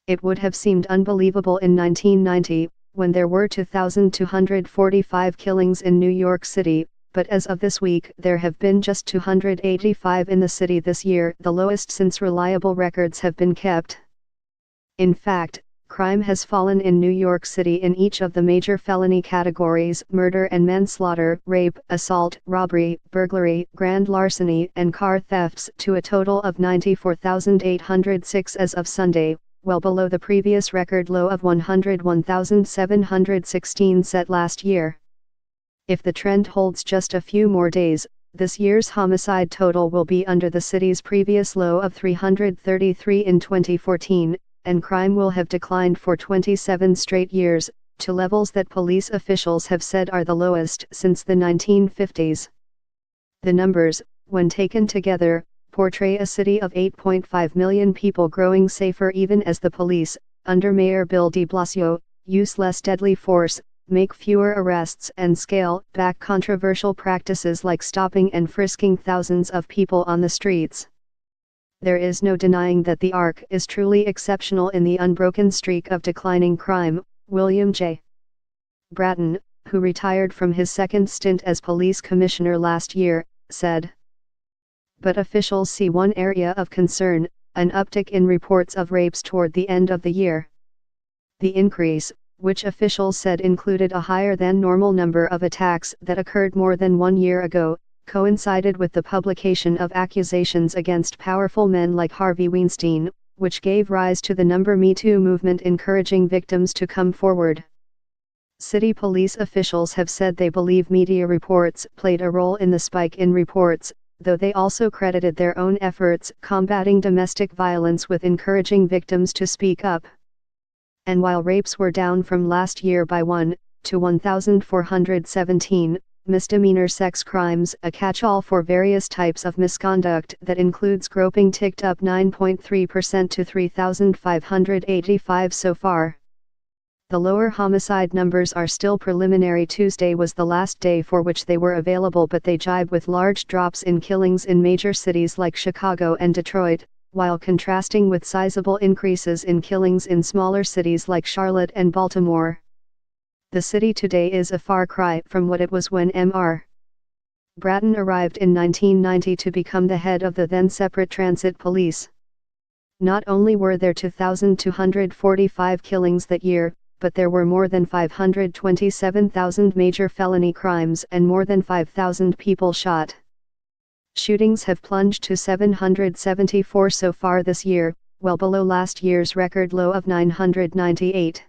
It would have seemed unbelievable in 1990, when there were 2,245 killings in New York City, but as of this week there have been just 285 in the city this year, the lowest since reliable records have been kept. In fact, crime has fallen in New York City in each of the major felony categories: murder and manslaughter, rape, assault, robbery, burglary, grand larceny, and car thefts, to a total of 94,806 as of Sunday, well below the previous record low of 101,716 set last year. If the trend holds just a few more days, this year's homicide total will be under the city's previous low of 333 in 2014, and crime will have declined for 27 straight years, to levels that police officials have said are the lowest since the 1950s. The numbers, when taken together, portray a city of 8.5 million people growing safer even as the police, under Mayor Bill de Blasio, use less deadly force, make fewer arrests and scale back controversial practices like stopping and frisking thousands of people on the streets. There is no denying that the ARC is truly exceptional in the unbroken streak of declining crime. William J. Bratton, who retired from his second stint as police commissioner last year, said. But officials see one area of concern: an uptick in reports of rapes toward the end of the year. The increase, which officials said included a higher than normal number of attacks that occurred more than 1 year ago, coincided with the publication of accusations against powerful men like Harvey Weinstein, which gave rise to the Me Too movement encouraging victims to come forward. City police officials have said they believe media reports played a role in the spike in reports, though they also credited their own efforts combating domestic violence with encouraging victims to speak up. And while rapes were down from last year by 1 to 1,417, misdemeanor sex crimes, a catch-all for various types of misconduct that includes groping, ticked up 9.3% to 3,585 so far. The lower homicide numbers are still preliminary. Tuesday was the last day for which they were available, but they jibe with large drops in killings in major cities like Chicago and Detroit, while contrasting with sizable increases in killings in smaller cities like Charlotte and Baltimore. The city today is a far cry from what it was when Mr. Bratton arrived in 1990 to become the head of the then separate transit police. Not only were there 2,245 killings that year, but there were more than 527,000 major felony crimes and more than 5,000 people shot. Shootings have plunged to 774 so far this year, well below last year's record low of 998.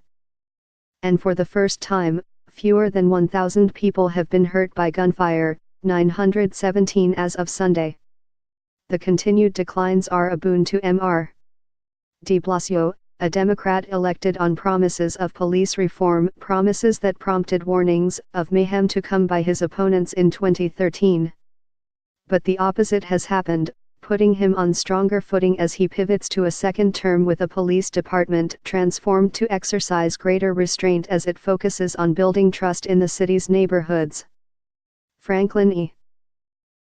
And for the first time, fewer than 1,000 people have been hurt by gunfire, 917 as of Sunday. The continued declines are a boon to Mr. de Blasio, a Democrat elected on promises of police reform, promises that prompted warnings of mayhem to come by his opponents in 2013. But the opposite has happened, putting him on stronger footing as he pivots to a second term with a police department transformed to exercise greater restraint as it focuses on building trust in the city's neighborhoods. Franklin E.